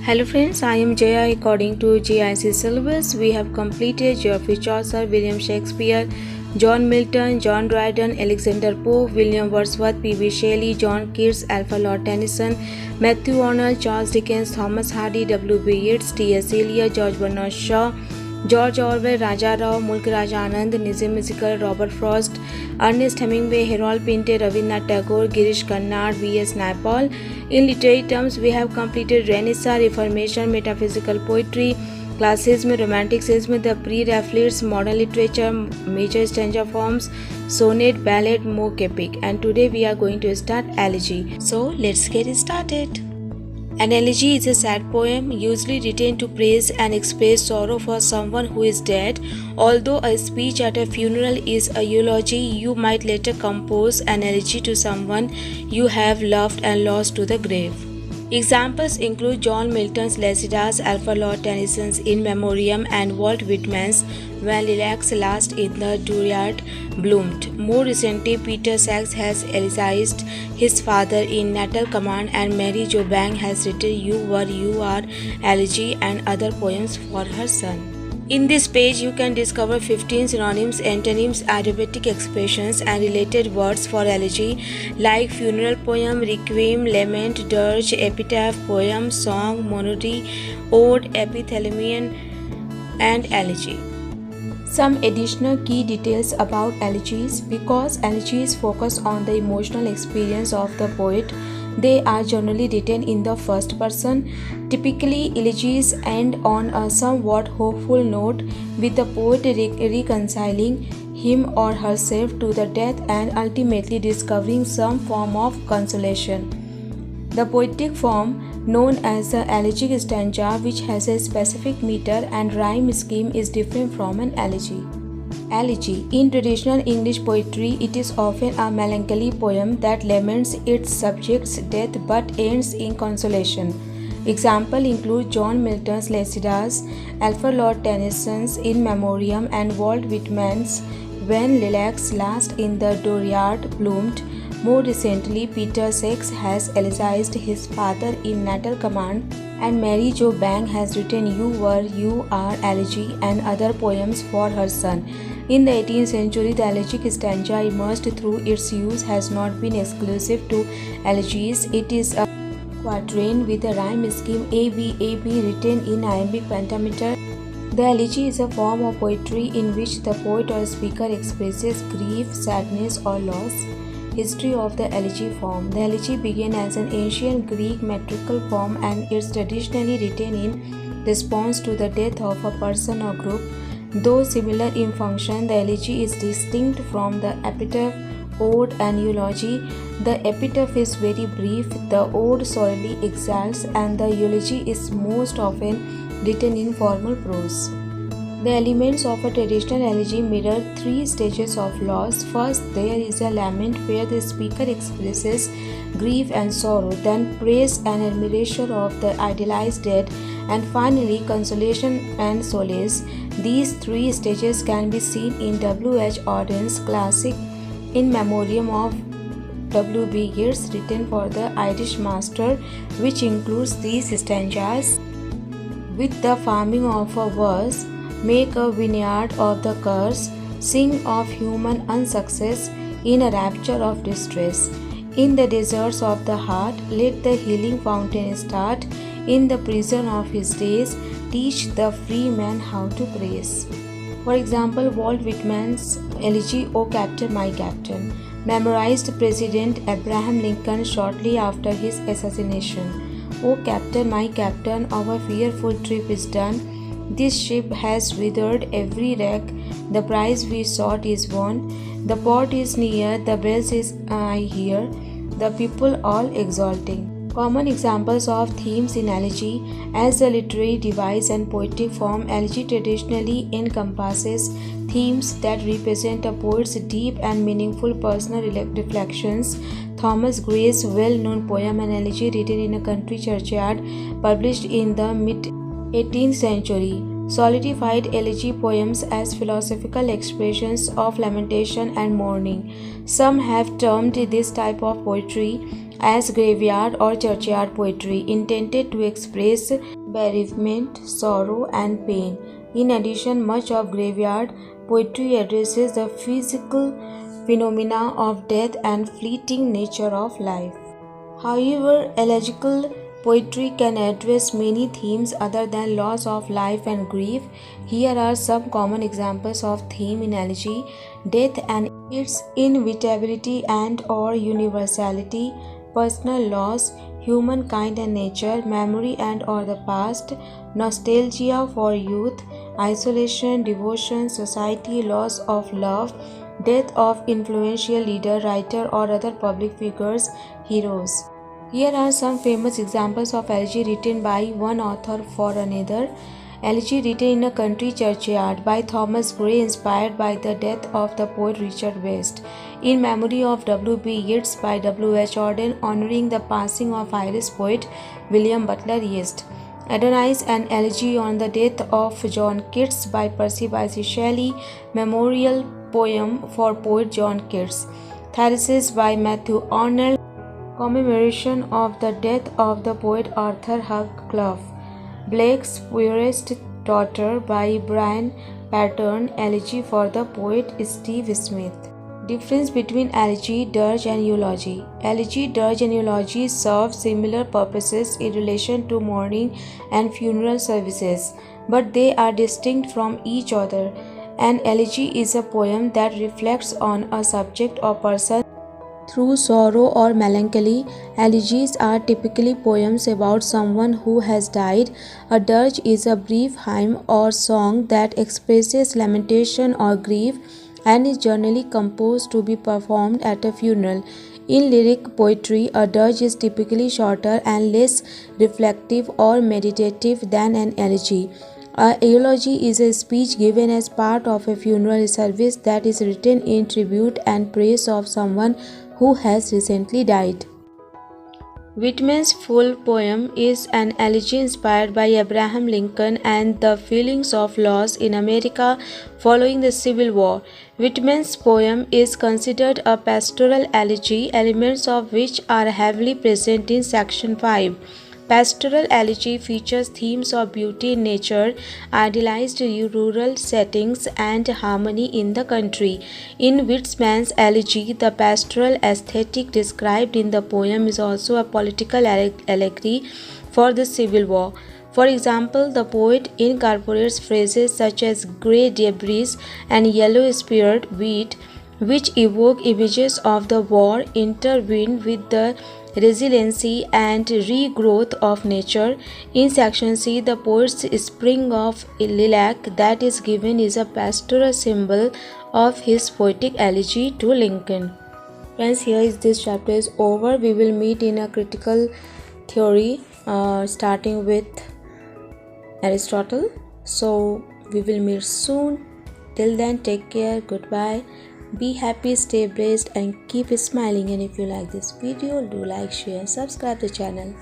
Hello friends, I am Jaya. According to GIC syllabus, we have completed Geoffrey Chaucer, William Shakespeare, John Milton, John Dryden, Alexander Pope, William Wordsworth, P.B. Shelley, John Keats, Alpha Lord Tennyson, Matthew Arnold, Charles Dickens, Thomas Hardy, W.B. Yeats, T.S. Eliot, George Bernard Shaw, George Orwell, Raja Rao, Mulk Raj Anand, Nizam Musical, Robert Frost, Ernest Hemingway, Harold Pinter, Rabindranath Tagore, Girish Karnad, V.S. Naipaul. In literary terms, we have completed Renaissance, Reformation, metaphysical poetry, classicism, romanticism, the pre-Raphaelites, modern literature, major stanza forms, sonnet, ballad, mock epic. And today we are going to start elegy. So let's get started. An elegy is a sad poem usually written to praise and express sorrow for someone who is dead. Although a speech at a funeral is a eulogy, you might later compose an elegy to someone you have loved and lost to the grave. Examples include John Milton's Lycidas, Alfred Lord Tennyson's In Memoriam, and Walt Whitman's When Lilacs Last in the Dooryard Bloomed. More recently, Peter Sachs has elegized his father in Natal Command, and Mary Jo Bang has written You Were, You Are elegy and other poems for her son. In this page, you can discover 15 synonyms, antonyms, adiabatic expressions, and related words for elegy like funeral poem, requiem, lament, dirge, epitaph, poem, song, monody, ode, epithalamion, and elegy. Some additional key details about elegies. Because elegies focus on the emotional experience of the poet, they are generally written in the first person. Typically, elegies end on a somewhat hopeful note, with the poet reconciling him or herself to the death and ultimately discovering some form of consolation. The poetic form, known as the elegiac stanza, which has a specific meter and rhyme scheme, is different from an elegy. Elegy. In traditional English poetry, it is often a melancholy poem that laments its subject's death but ends in consolation. Examples include John Milton's Lycidas, Alfred Lord Tennyson's In Memoriam, and Walt Whitman's When Lilacs Last in the Dooryard Bloomed. More recently, Peter Sachs has elegized his father in Natal Command, and Mary Jo Bang has written You Were, You Are elegy and other poems for her son. In the 18th century, the elegiac stanza emerged through its use has not been exclusive to elegies. It is a quatrain with a rhyme scheme A-B-A-B written in iambic pentameter. The elegy is a form of poetry in which the poet or speaker expresses grief, sadness, or loss. History of the elegy form. The elegy began as an ancient Greek metrical form and is traditionally written in response to the death of a person or group. Though similar in function, the elegy is distinct from the epitaph, ode, and eulogy. The epitaph is very brief, the ode sorely exalts, and the eulogy is most often written in formal prose. The elements of a traditional elegy mirror three stages of loss. First, there is a lament where the speaker expresses grief and sorrow, then praise and admiration of the idealized dead, and finally consolation and solace. These three stages can be seen in W.H. Auden's classic In Memoriam of W.B. Yeats, written for the Irish master, which includes these stanzas. With the farming of a verse, make a vineyard of the curse, sing of human unsuccess in a rapture of distress. In the deserts of the heart, let the healing fountain start. In the prison of his days, teach the free man how to praise. For example, Walt Whitman's elegy O Captain, My Captain, memorized President Abraham Lincoln shortly after his assassination. O Captain, my Captain, our fearful trip is done. This ship has withered every wreck, the prize we sought is won. The port is near, the bells is I hear, the people all exulting. Common examples of themes in elegy. As a literary device and poetic form, elegy traditionally encompasses themes that represent a poet's deep and meaningful personal reflections. Thomas Gray's well-known poem An Elegy, written in a country churchyard, published in the mid-18th century, solidified elegy poems as philosophical expressions of lamentation and mourning. Some have termed this type of poetry as graveyard or churchyard poetry, intended to express bereavement, sorrow, and pain. In addition, much of graveyard poetry addresses the physical phenomena of death and fleeting nature of life. However, elegiacal poetry can address many themes other than loss of life and grief. Here are some common examples of theme in elegy: death and its inevitability and or universality, personal loss, humankind and nature, memory and or the past, nostalgia for youth, isolation, devotion, society, loss of love, death of influential leader, writer or other public figures, heroes. Here are some famous examples of elegy written by one author for another. Elegy written in a country churchyard by Thomas Gray, inspired by the death of the poet Richard West. In memory of W.B. Yeats by W.H. Auden, honoring the passing of Irish poet William Butler Yeats. Adonis, an elegy on the death of John Keats by Percy Bysshe Shelley, memorial poem for poet John Keats. Thyrsis by Matthew Arnold, commemoration of the death of the poet Arthur Hugh Clough. Blake's Poorest Daughter by Brian Pattern, elegy for the poet Steve Smith. Difference between elegy, dirge and eulogy. Elegy, dirge and eulogy serve similar purposes in relation to mourning and funeral services, but they are distinct from each other. An elegy is a poem that reflects on a subject or person through sorrow or melancholy. Elegies are typically poems about someone who has died. A dirge is a brief hymn or song that expresses lamentation or grief and is generally composed to be performed at a funeral. In lyric poetry, a dirge is typically shorter and less reflective or meditative than an elegy. A eulogy is a speech given as part of a funeral service that is written in tribute and praise of someone who has recently died. Whitman's full poem is an elegy inspired by Abraham Lincoln and the feelings of loss in America following the Civil War. Whitman's poem is considered a pastoral elegy, elements of which are heavily present in section 5. Pastoral elegy features themes of beauty in nature, idealized rural settings, and harmony in the country. In Whitman's elegy, the pastoral aesthetic described in the poem is also a political allegory for the Civil War. For example, the poet incorporates phrases such as grey debris and yellow speared wheat, which evoke images of the war, intertwined with the resiliency and regrowth of nature. In section C, the poet's spring of lilac that is given is a pastoral symbol of his poetic elegy to Lincoln. Friends, here is this chapter is over. We will meet in a critical theory starting with Aristotle. So we will meet soon. Till then, take care. Goodbye. Be happy, stay blessed and keep smiling. And if you like this video, do like, share, subscribe the channel.